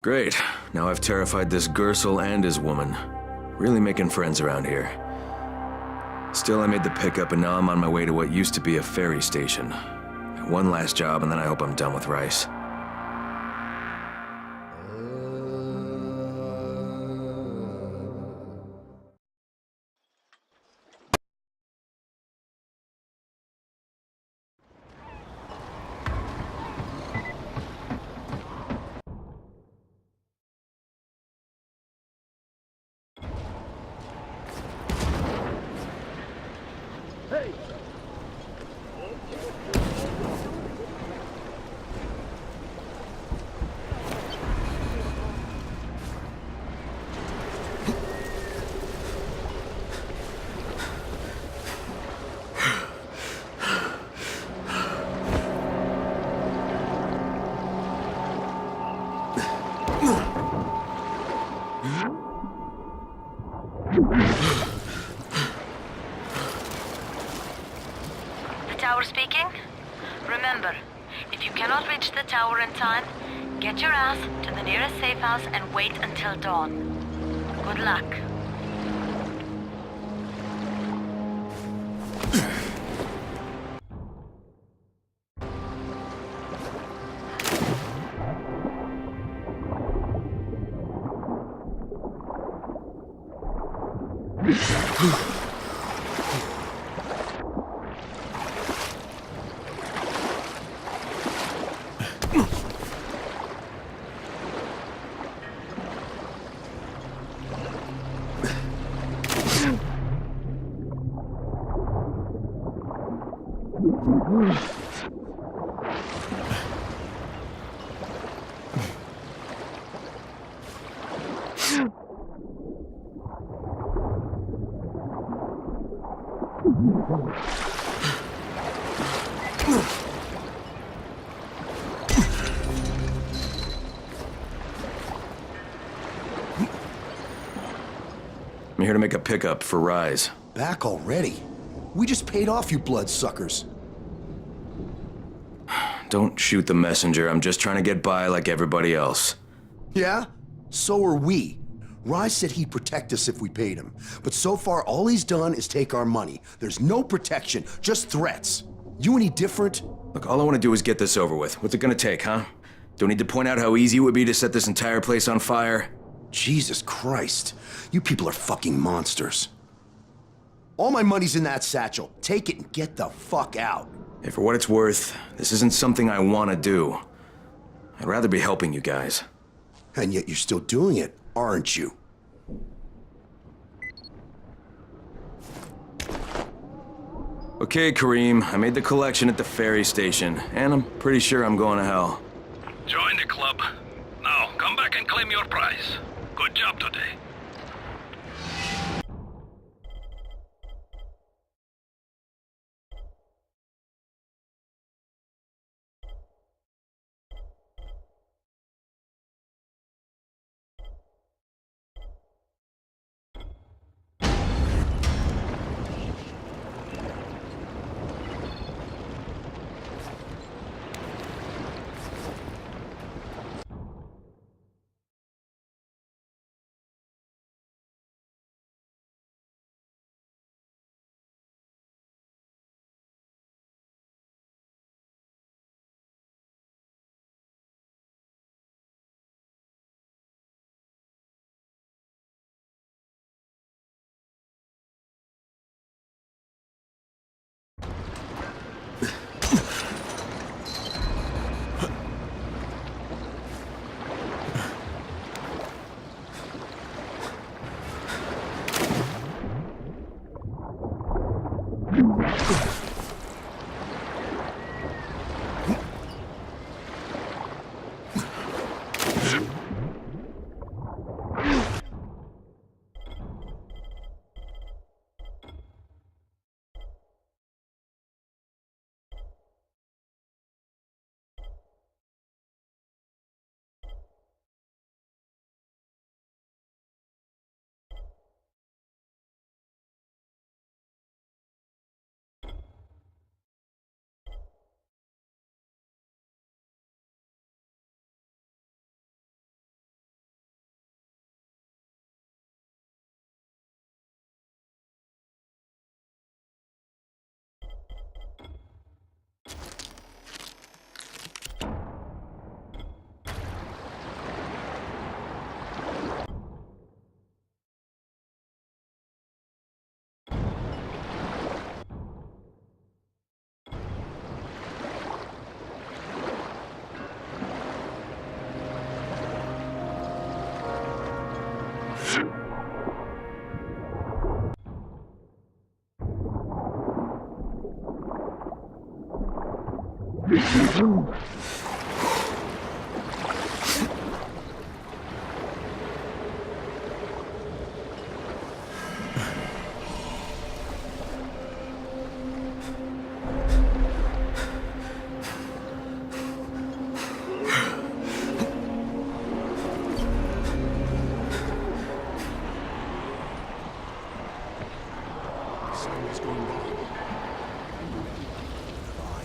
Great. Now I've terrified this Gersel and his woman. Really making friends around here. Still, I made the pickup and now I'm on my way to what used to be a ferry station. One last job and then I hope I'm done with Rice. The tower speaking? Remember, if you cannot reach the tower in time, get your ass to the nearest safe house and wait until dawn. Good luck. I'm here to make a pickup for Rise. Back already? We just paid off you bloodsuckers. Don't shoot the messenger, I'm just trying to get by like everybody else. Yeah? So are we. Rise said he'd protect us if we paid him. But so far, all he's done is take our money. There's no protection, just threats. You any different? Look, all I want to do is get this over with. What's it gonna take, huh? Don't need to point out how easy it would be to set this entire place on fire? Jesus Christ. You people are fucking monsters. All my money's in that satchel. Take it and get the fuck out. Hey, for what it's worth, this isn't something I want to do. I'd rather be helping you guys. And yet you're still doing it, aren't you? Okay, Kareem, I made the collection at the ferry station, and I'm pretty sure I'm going to hell. Join the club. Now, come back and claim your prize. Good job today. I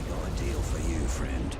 got a deal for you, friend.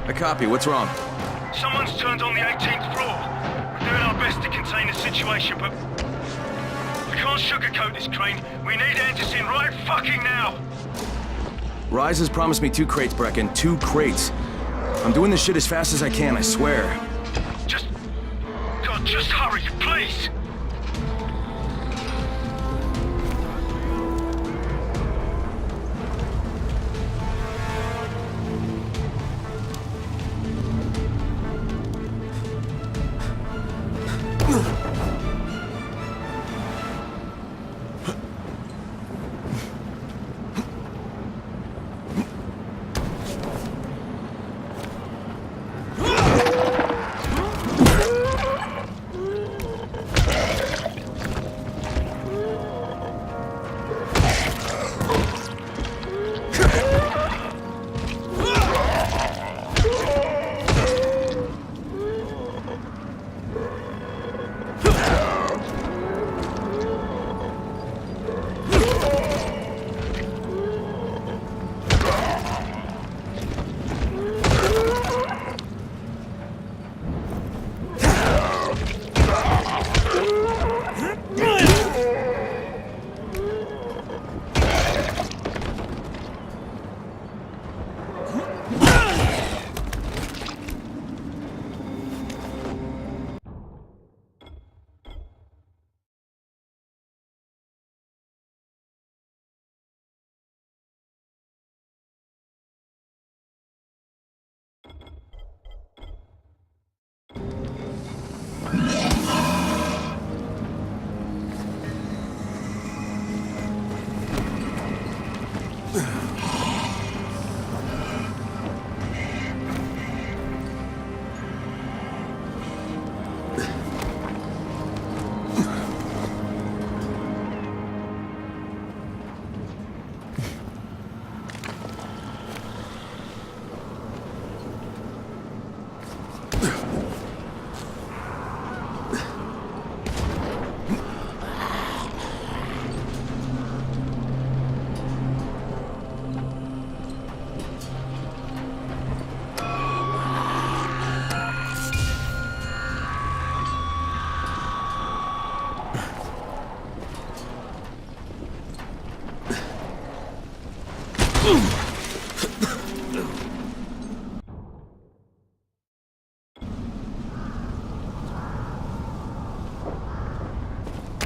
I copy. What's wrong? Someone's turned on the 18th floor. We're doing our best to contain the situation, but we can't sugarcoat this, Crane. We need Anderson right fucking now. Rise has promised me 2 crates, Brecken. 2 crates. I'm doing this shit as fast as I can, I swear. God, just hurry, please.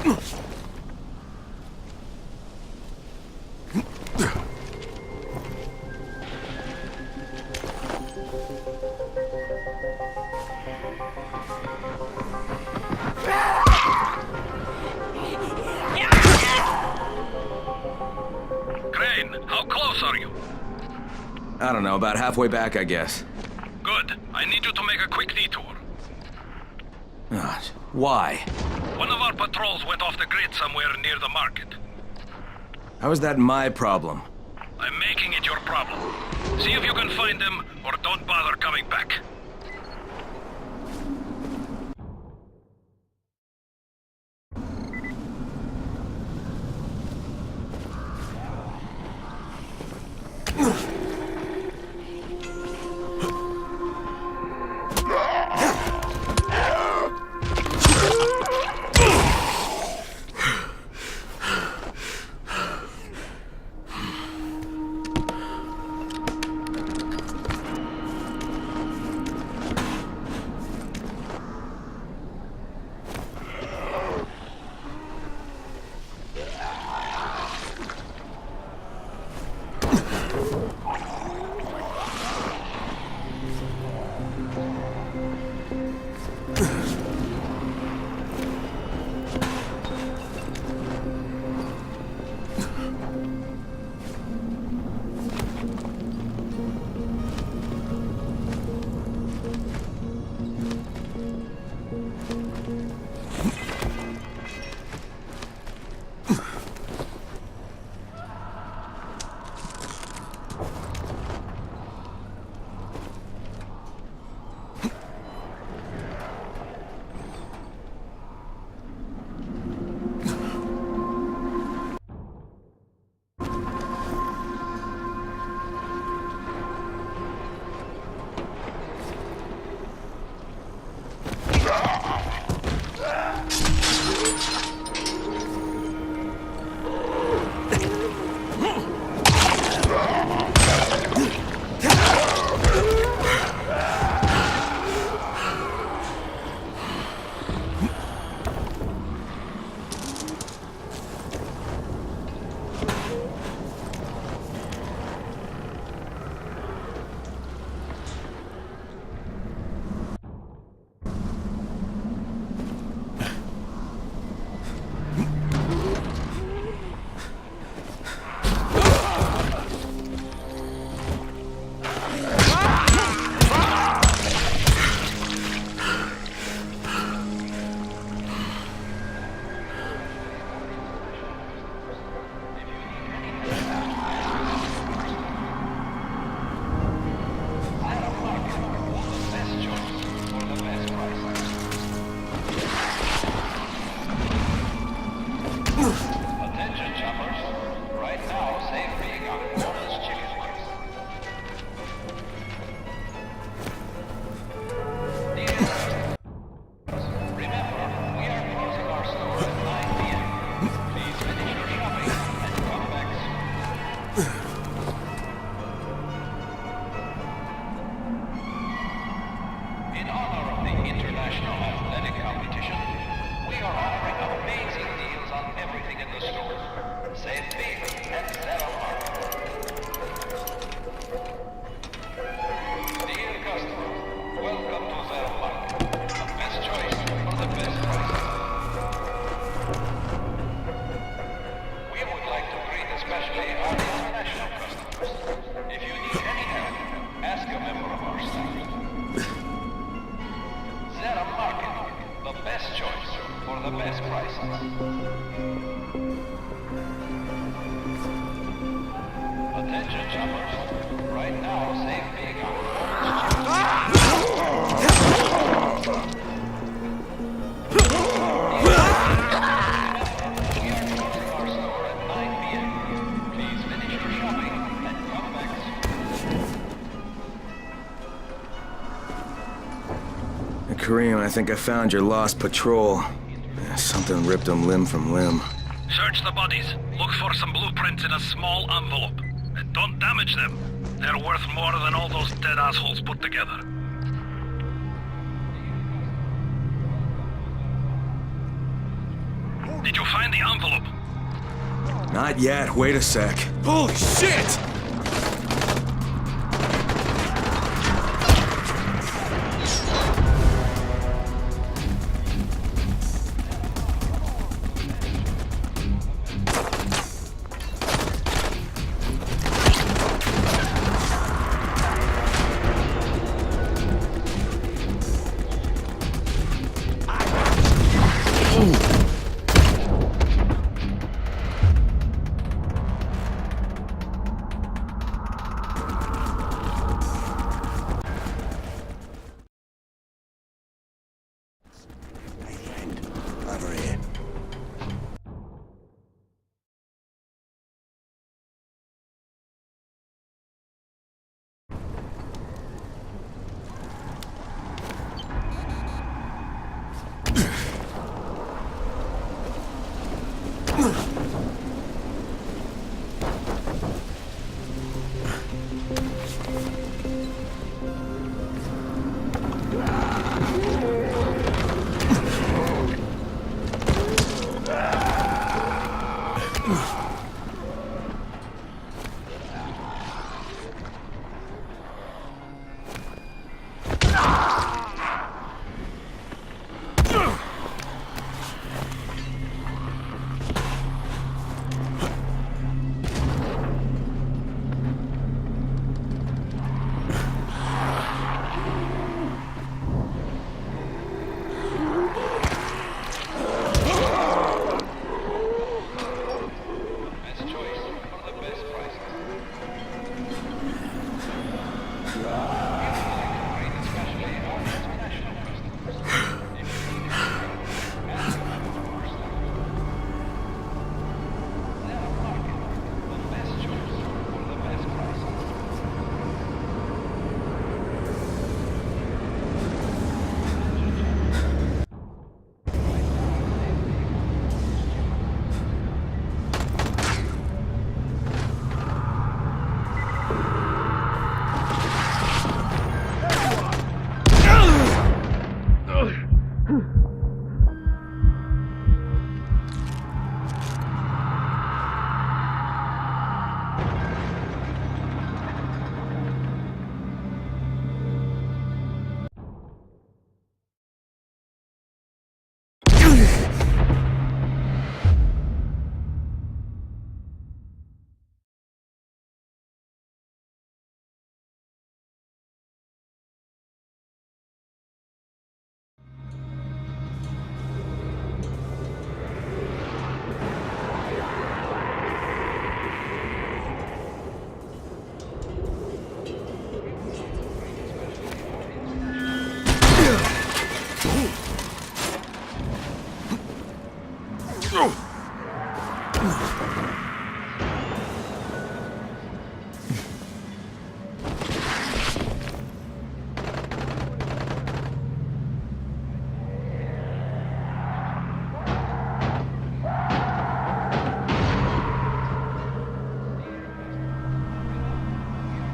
Crane, how close are you? I don't know, about halfway back, I guess. Good. I need you to make a quick detour. Why? One of our patrols went off the grid somewhere near the market. How is that my problem? I'm making it your problem. See if you can find them, or don't bother coming back. Kareem, I think I found your lost patrol. Something ripped them limb from limb. Search the bodies. Look for some blueprints in a small envelope. And don't damage them. They're worth more than all those dead assholes put together. Did you find the envelope? Not yet. Wait a sec. Holy shit! Hey, friend. Over here.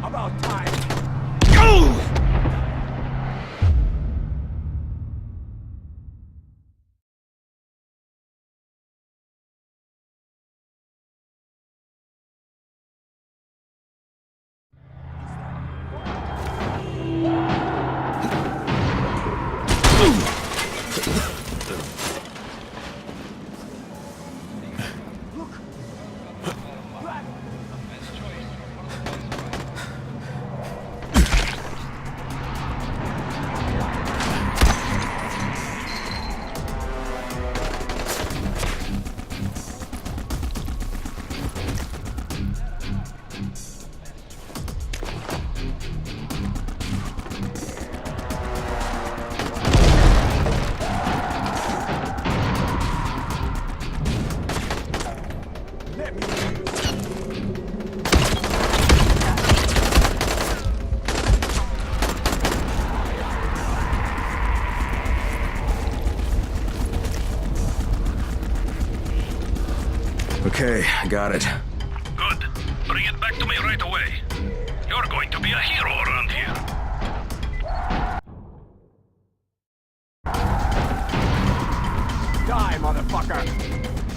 About time. Okay, I got it. Good. Bring it back to me right away. You're going to be a hero around here. Die, motherfucker!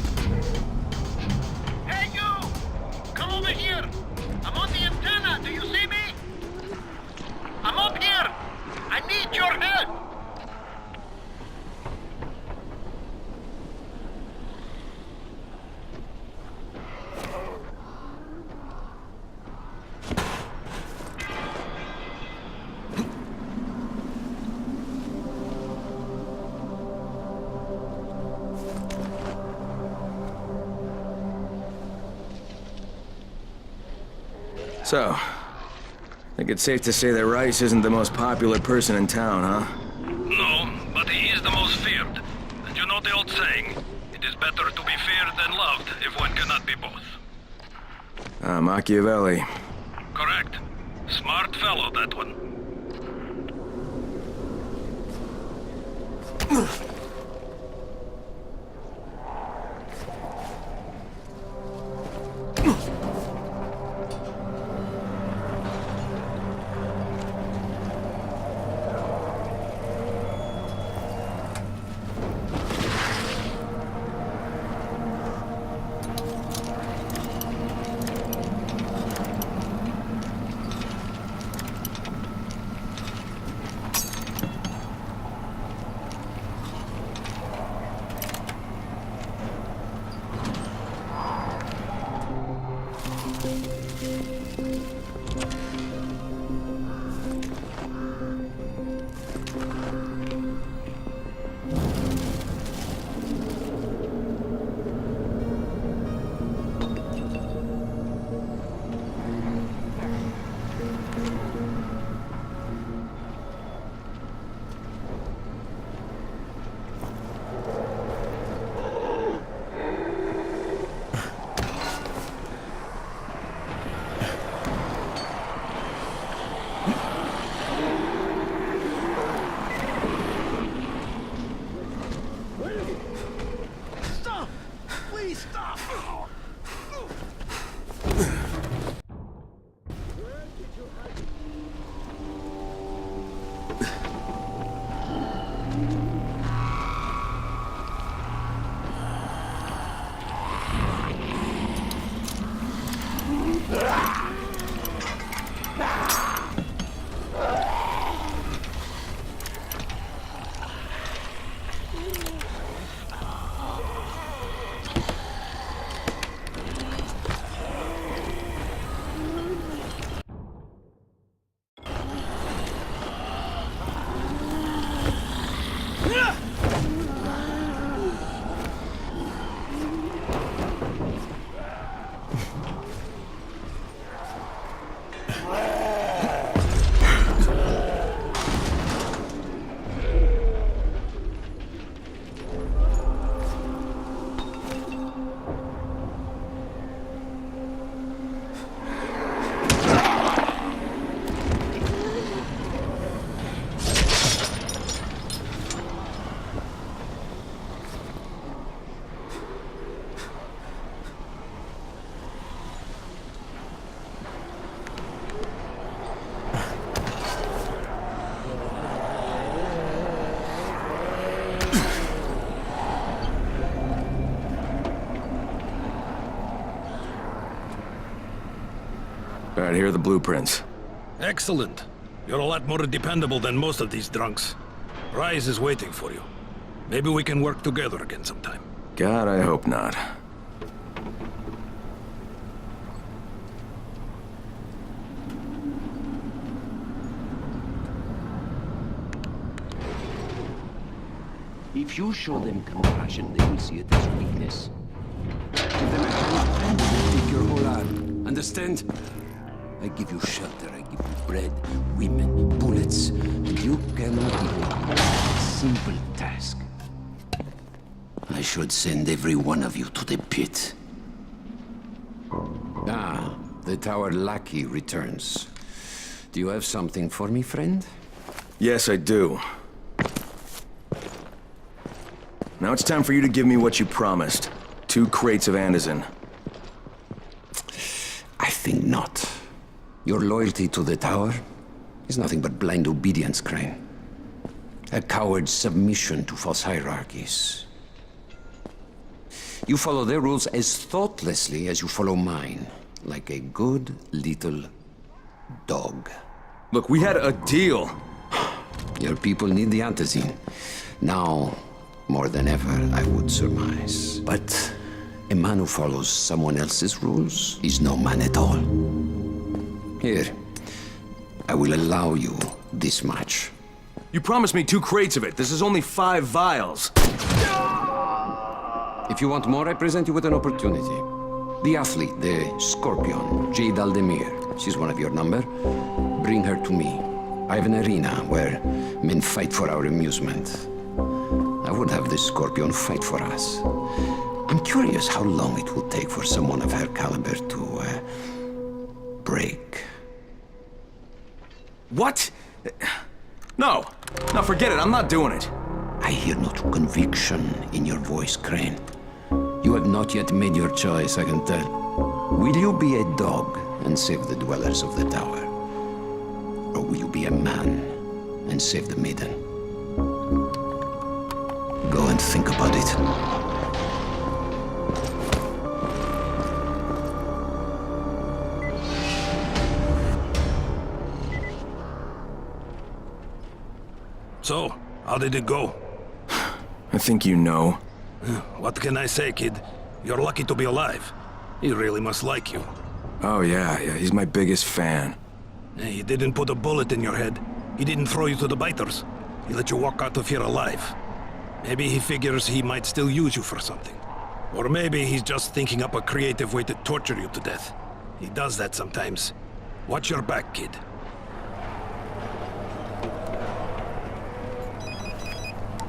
So, I think it's safe to say that Rice isn't the most popular person in town, huh? No, but he is the most feared. And you know the old saying, it is better to be feared than loved if one cannot be both. Machiavelli. Correct. Smart fellow, that one. Alright, here are the blueprints. Excellent. You're a lot more dependable than most of these drunks. Rise is waiting for you. Maybe we can work together again sometime. God, I hope not. If you show them compassion, they will see it as weakness. Give them a hand, and they'll take your whole arm. Understand? I give you shelter, I give you bread, women, bullets, and you cannot do a simple task. I should send every one of you to the pit. Ah, the Tower Lackey returns. Do you have something for me, friend? Yes, I do. Now it's time for you to give me what you promised. 2 crates of Anderson. I think not. Your loyalty to the Tower is nothing but blind obedience, Crane. A coward's submission to false hierarchies. You follow their rules as thoughtlessly as you follow mine, like a good little dog. Look, we had a deal. Your people need the Antizin. Now, more than ever, I would surmise. But a man who follows someone else's rules is no man at all. Here, I will allow you this much. You promised me 2 crates of it. This is only 5 vials. If you want more, I present you with an opportunity. The athlete, the Scorpion, Jade Aldemir. She's one of your number. Bring her to me. I have an arena where men fight for our amusement. I would have this Scorpion fight for us. I'm curious how long it will take for someone of her caliber to, break. What? No. No, forget it. I'm not doing it. I hear no true conviction in your voice, Crane. You have not yet made your choice, I can tell. Will you be a dog and save the dwellers of the tower? Or will you be a man and save the maiden? Go and think about it. So, how did it go? I think you know. What can I say, kid? You're lucky to be alive. He really must like you. Oh, yeah, he's my biggest fan. He didn't put a bullet in your head. He didn't throw you to the biters. He let you walk out of here alive. Maybe he figures he might still use you for something. Or maybe he's just thinking up a creative way to torture you to death. He does that sometimes. Watch your back, kid.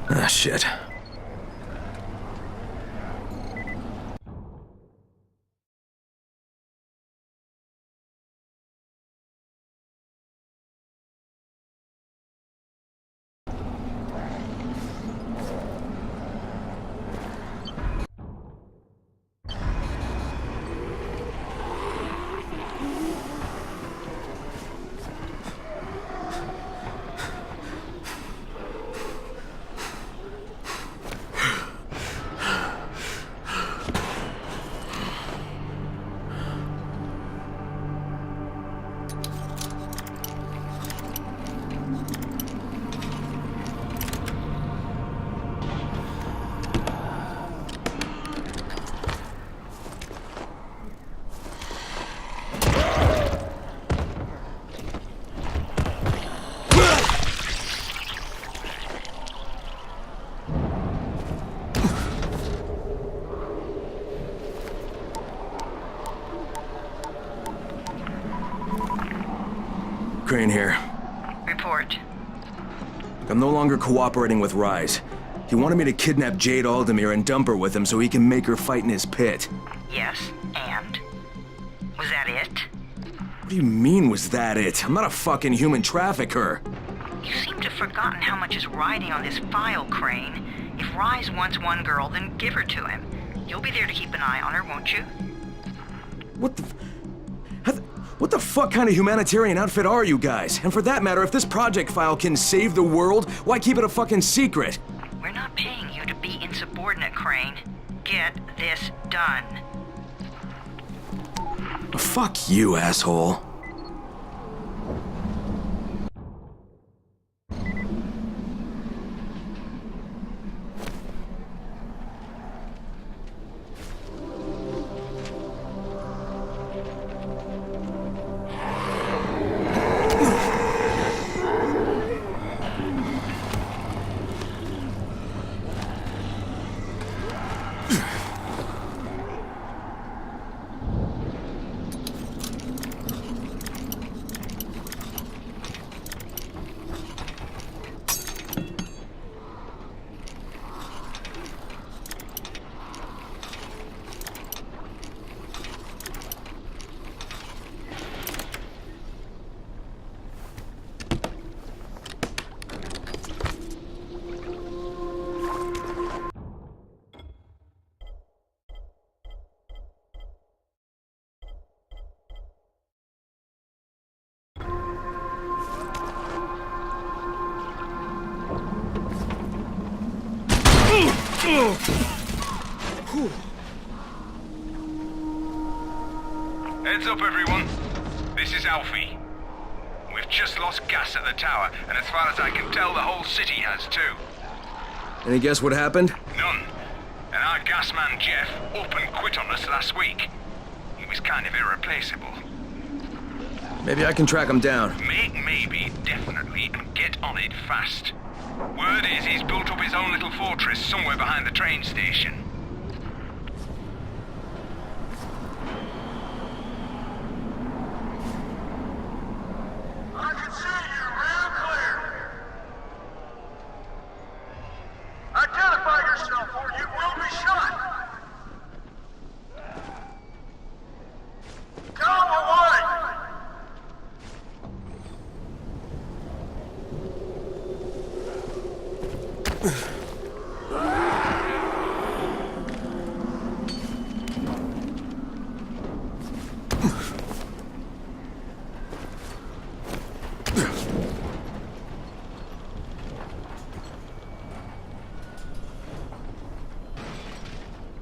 Ah, shit. Crane here. Report. I'm no longer cooperating with Rise. He wanted me to kidnap Jade Aldemir and dump her with him so he can make her fight in his pit. Yes, and? Was that it? What do you mean, was that it? I'm not a fucking human trafficker. You seem to have forgotten how much is riding on this file, Crane. If Rise wants one girl, then give her to him. You'll be there to keep an eye on her, won't you? What the fuck kind of humanitarian outfit are you guys? And for that matter, if this project file can save the world, why keep it a fucking secret? We're not paying you to be insubordinate, Crane. Get this done. Fuck you, asshole. Heads up, everyone. This is Alfie. We've just lost gas at the tower, and as far as I can tell, the whole city has too. Any guess what happened? None. And our gas man, Jeff, up and quit on us last week. He was kind of irreplaceable. Maybe I can track him down. Make maybe, definitely, and get on it fast. Word is he's built up his own little fortress somewhere behind the train station.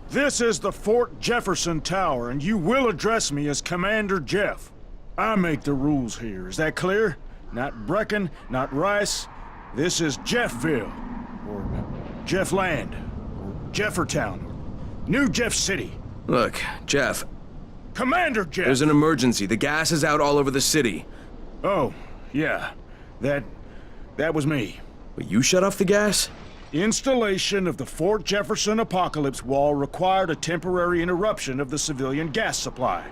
This is the Fort Jefferson Tower, and you will address me as Commander Jeff. I make the rules here, is that clear? Not Brecken, not Rice. This is Jeffville, or Jeffland, or Jeffertown, or New Jeff City. Look, Jeff, Commander Jeff! there's an emergency. The gas is out all over the city. Oh, yeah. That was me. But you shut off the gas? Installation of the Fort Jefferson Apocalypse Wall required a temporary interruption of the civilian gas supply.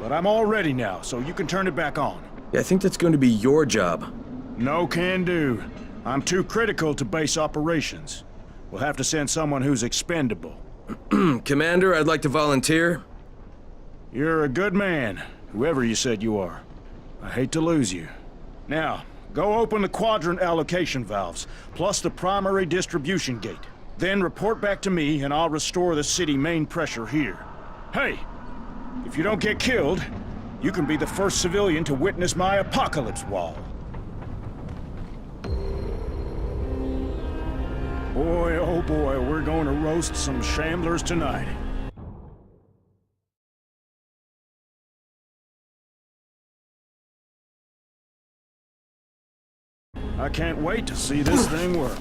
But I'm all ready now, so you can turn it back on. Yeah, I think that's going to be your job. No can do. I'm too critical to base operations. We'll have to send someone who's expendable. Commander, I'd like to volunteer. You're a good man, whoever you said you are. I hate to lose you. Now, go open the quadrant allocation valves, plus the primary distribution gate. Then report back to me, and I'll restore the city main pressure here. Hey, if you don't get killed, you can be the first civilian to witness my apocalypse wall. Boy, oh boy, we're going to roast some shamblers tonight. I can't wait to see this thing work.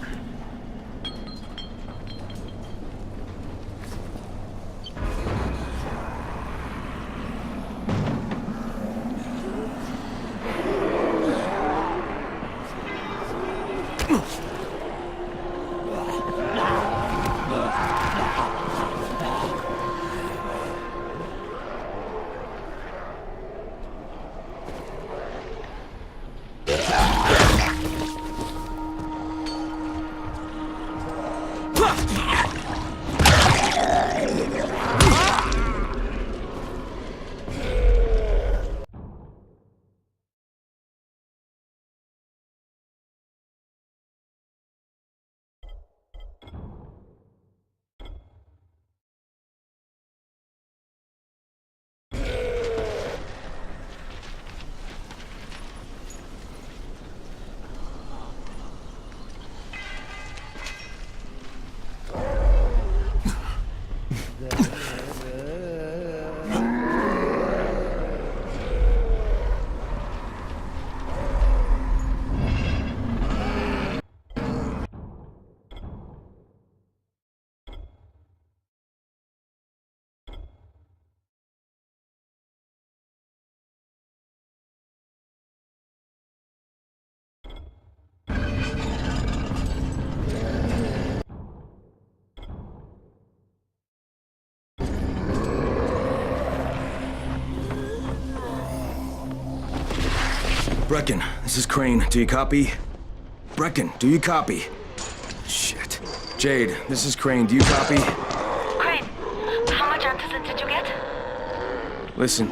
Brecken, this is Crane. Do you copy? Brecken, do you copy? Shit. Jade, this is Crane. Do you copy? Crane, how much antizin did you get? Listen,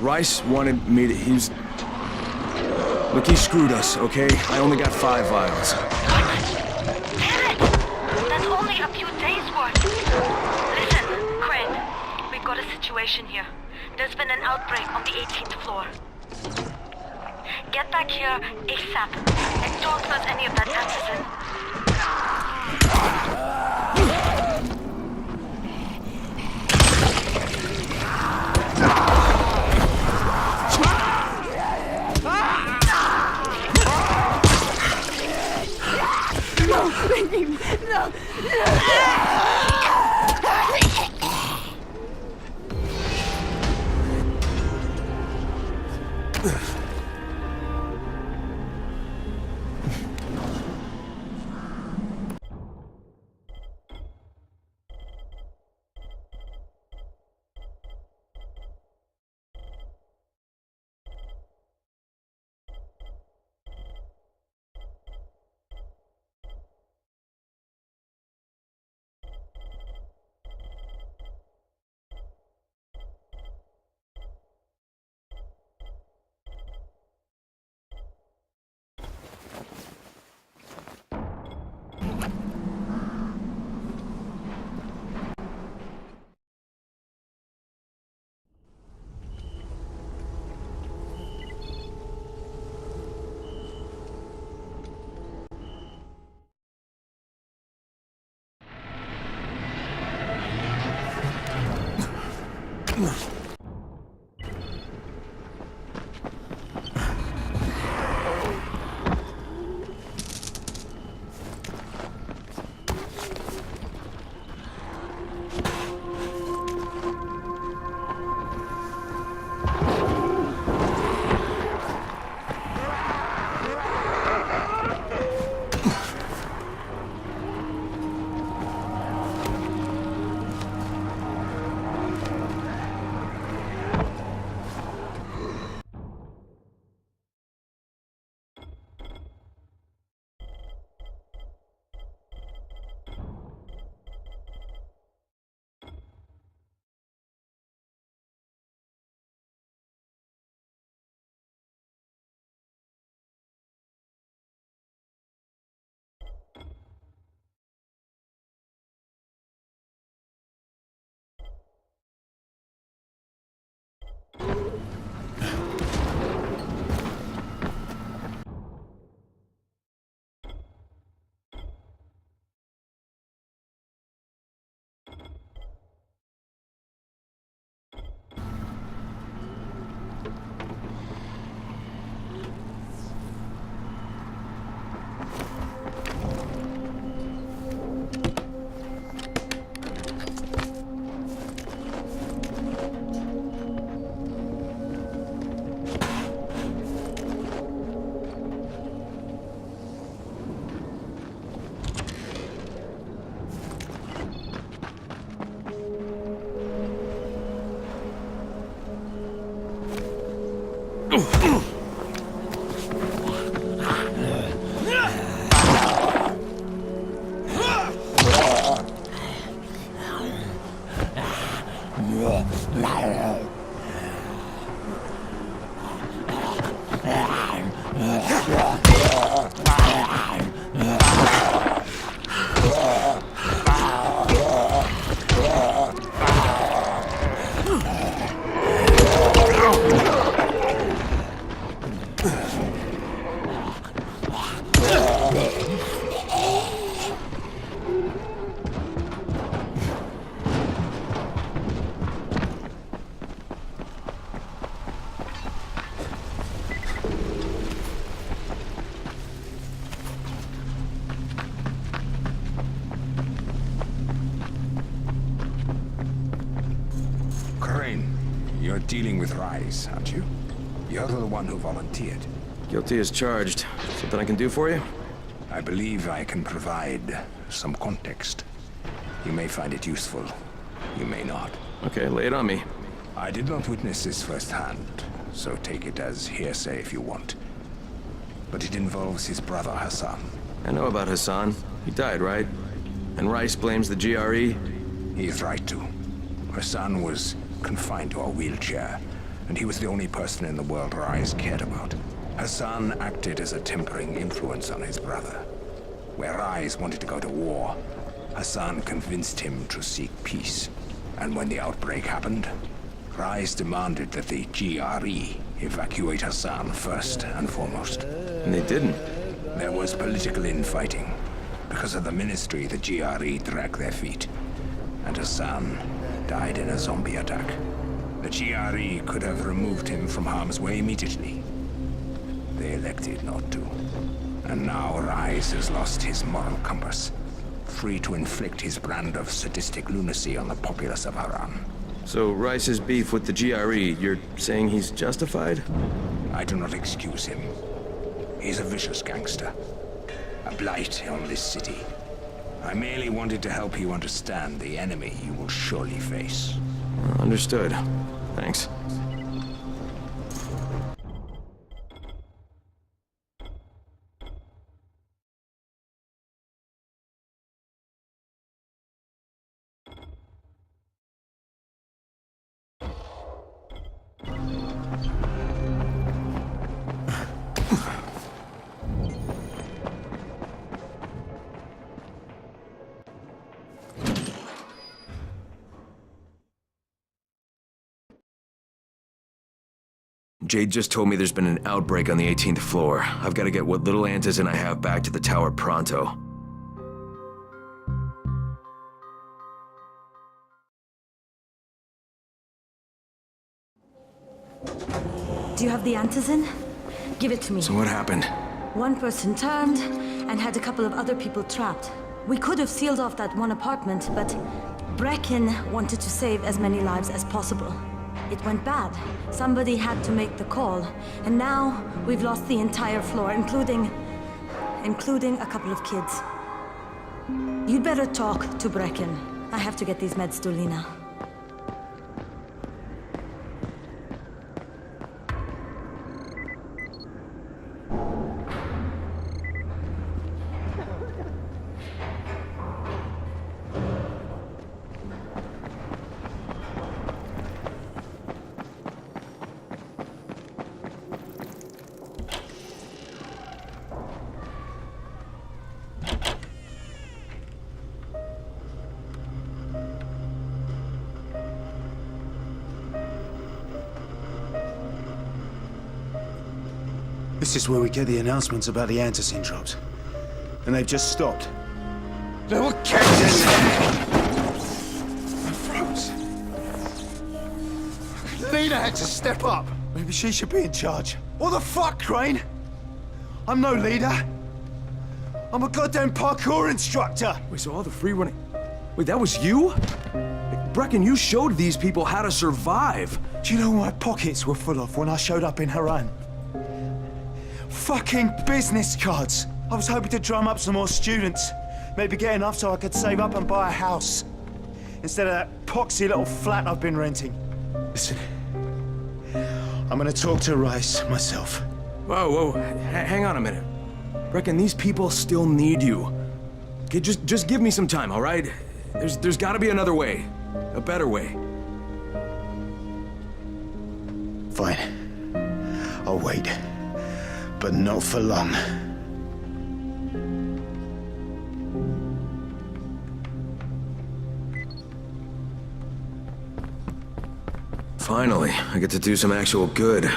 Rice wanted me to... Look, he screwed us, okay? I only got 5 vials. What? Damn it! That's only a few days' worth. Listen, Crane, we've got a situation here. There's been an outbreak on the 18th floor. Get back here ASAP, and don't lose any of that antizin. Crane, you're dealing with Rise, aren't you? You're the one who volunteered. Guilty as charged. Something I can do for you? I believe I can provide some context. You may find it useful. You may not. Okay, lay it on me. I did not witness this firsthand, so take it as hearsay if you want. But it involves his brother Hassan. I know about Hassan. He died, right? And Rice blames the GRE? He is right to. Hassan was confined to a wheelchair, and he was the only person in the world Rise cared about. Hassan acted as a tempering influence on his brother. Where Rise wanted to go to war, Hassan convinced him to seek peace. And when the outbreak happened, Rise demanded that the GRE evacuate Hassan first and foremost. And they didn't. There was political infighting. Because of the ministry, the GRE dragged their feet. And Hassan died in a zombie attack. The GRE could have removed him from harm's way immediately. They elected not to. And now Rise has lost his moral compass, free to inflict his brand of sadistic lunacy on the populace of Haran. So Rice's beef with the GRE, you're saying he's justified? I do not excuse him. He's a vicious gangster. A blight on this city. I merely wanted to help you understand the enemy you will surely face. Understood. Thanks. Jade just told me there's been an outbreak on the 18th floor. I've got to get what little Antizin I have back to the tower pronto. Do you have the Antizin? Give it to me. So what happened? One person turned and had a couple of other people trapped. We could have sealed off that one apartment, but Brecken wanted to save as many lives as possible. It went bad. Somebody had to make the call. And now we've lost the entire floor, including a couple of kids. You'd better talk to Brecken. I have to get these meds to Lena. This is where we get the announcements about the Antizin drops. And they've just stopped. There were cats in there! I froze. Lena had to step up. Maybe she should be in charge. What the fuck, Crane? I'm no leader. I'm a goddamn parkour instructor. Wait, so all the free running... Wait, that was you? Brecken, you showed these people how to survive. Do you know what my pockets were full of when I showed up in Haran? Fucking business cards. I was hoping to drum up some more students. Maybe get enough so I could save up and buy a house. Instead of that poxy little flat I've been renting. Listen, I'm gonna talk to Rice myself. Whoa, hang on a minute. Brecken, these people still need you. Okay, just give me some time, all right? There's gotta be another way. A better way. Fine. I'll wait. But not for long. Finally, I get to do some actual good.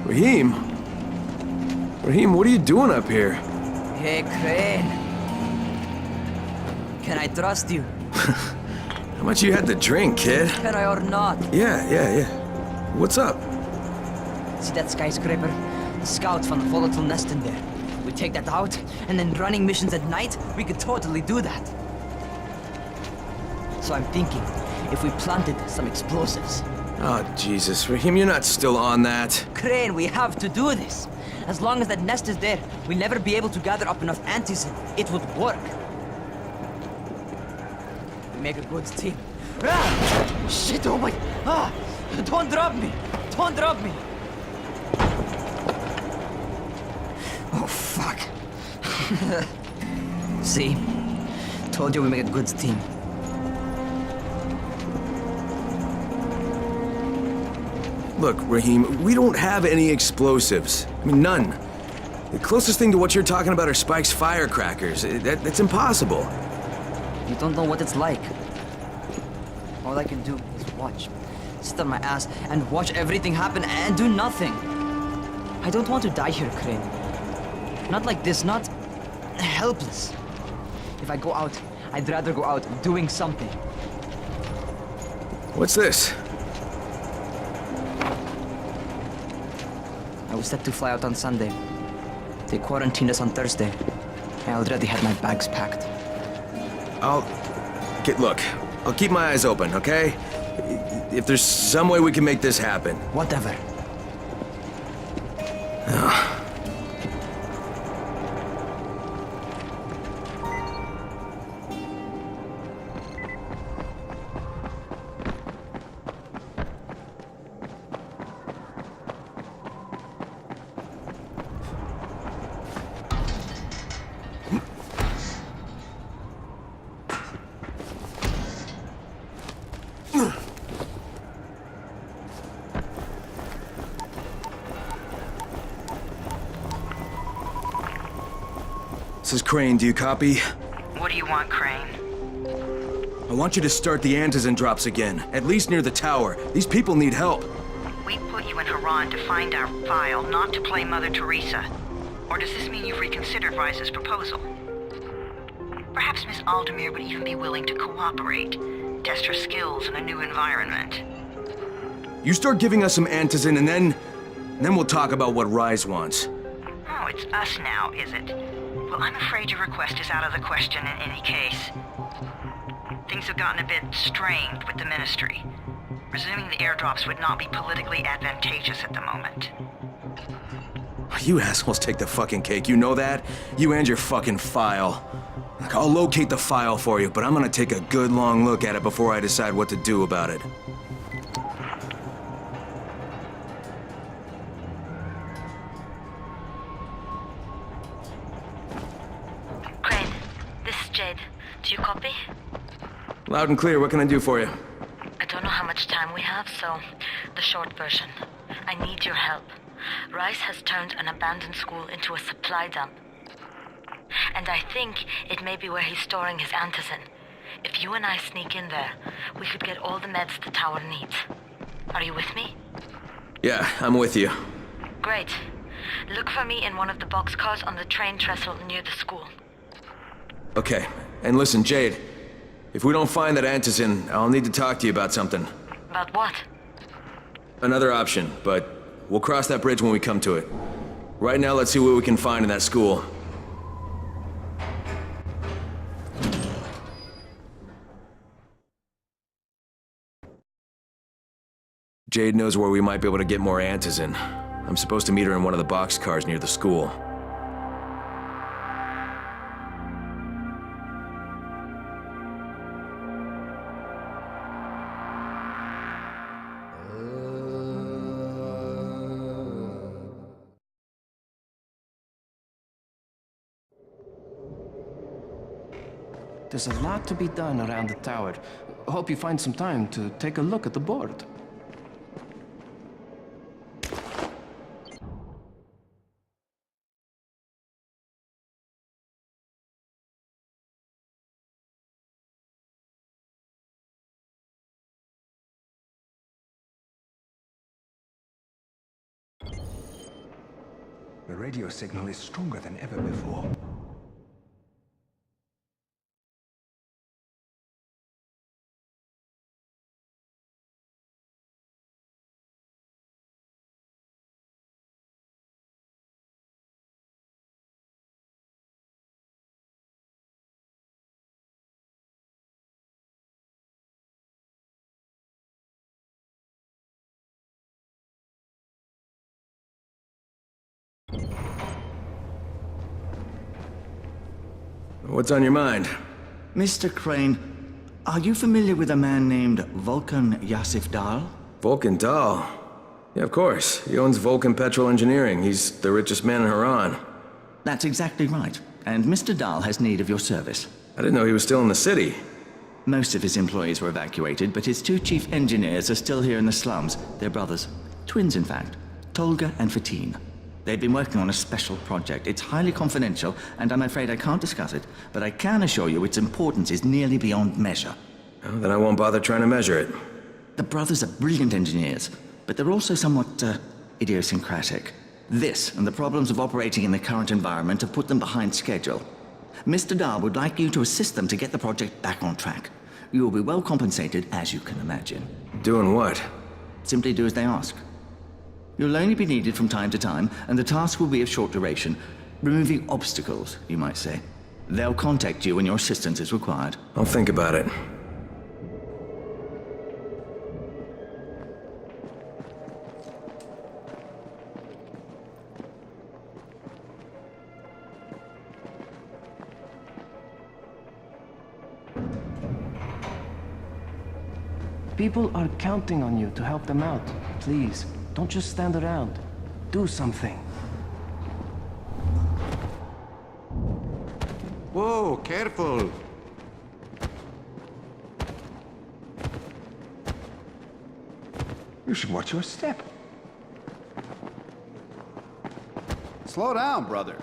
Raheem? Raheem, what are you doing up here? Hey, Crane. Can I trust you? How much you had to drink, kid? Can I or not? Yeah. What's up? See that skyscraper? The scouts found a volatile nest in there. We take that out, and then running missions at night, we could totally do that. So I'm thinking, if we planted some explosives. Oh, Jesus. Raheem, you're not still on that. Crane, we have to do this. As long as that nest is there, we'll never be able to gather up enough antizin. It would work. We make a good team. Ah! Shit, oh my... Ah! Don't drop me! Don't drop me! Oh, fuck. See? Told you we make a good team. Look, Raheem, we don't have any explosives. I mean, none. The closest thing to what you're talking about are Spike's firecrackers. That's impossible. You don't know what it's like. All I can do is watch. Sit on my ass and watch everything happen and do nothing. I don't want to die here, Crane. Not like this, not helpless. If I go out, I'd rather go out doing something. What's this? I was set to fly out on Sunday. They quarantined us on Thursday. I already had my bags packed. Look, I'll keep my eyes open, okay? If there's some way we can make this happen. Whatever. This is Crane, do you copy? What do you want, Crane? I want you to start the antizin drops again, at least near the tower. These people need help. We put you in Haran to find our file, not to play Mother Teresa. Or does this mean you've reconsidered Rice's proposal? Perhaps Miss Aldemir would even be willing to cooperate, test her skills in a new environment. You start giving us some antizin and then we'll talk about what Rise wants. Oh, it's us now, is it? Well, I'm afraid your request is out of the question in any case. Things have gotten a bit strained with the Ministry. Resuming the airdrops would not be politically advantageous at the moment. You assholes take the fucking cake, you know that? You and your fucking file. Look, I'll locate the file for you, but I'm gonna take a good long look at it before I decide what to do about it. Crane, this is Jade. Do you copy? Loud and clear, what can I do for you? I don't know how much time we have, so the short version. I need your help. Rice has turned an abandoned school into a supply dump. And I think it may be where he's storing his antizin. If you and I sneak in there, we could get all the meds the tower needs. Are you with me? Yeah, I'm with you. Great. Look for me in one of the boxcars on the train trestle near the school. Okay, and listen, Jade. If we don't find that antizin, I'll need to talk to you about something. About what? Another option, but we'll cross that bridge when we come to it. Right now, let's see what we can find in that school. Jade knows where we might be able to get more antizin. I'm supposed to meet her in one of the boxcars near the school. There's a lot to be done around the tower. Hope you find some time to take a look at the board. The radio signal is stronger than ever before. What's on your mind? Mr. Crane, are you familiar with a man named Vulcan Yasif Dahl? Vulcan Dahl? Yeah, of course. He owns Vulcan Petrol Engineering. He's the richest man in Haran. That's exactly right. And Mr. Dahl has need of your service. I didn't know he was still in the city. Most of his employees were evacuated, but his two chief engineers are still here in the slums. They're brothers. Twins, in fact. Tolga and Fatine. They've been working on a special project. It's highly confidential, and I'm afraid I can't discuss it, but I can assure you its importance is nearly beyond measure. Oh, then I won't bother trying to measure it. The brothers are brilliant engineers, but they're also somewhat, idiosyncratic. This, and the problems of operating in the current environment, have put them behind schedule. Mr. Dahl would like you to assist them to get the project back on track. You will be well compensated, as you can imagine. Doing what? Simply do as they ask. You'll only be needed from time to time, and the task will be of short duration. Removing obstacles, you might say. They'll contact you when your assistance is required. I'll think about it. People are counting on you to help them out. Please, don't just stand around. Do something. Whoa, careful! You should watch your step. Slow down, brother.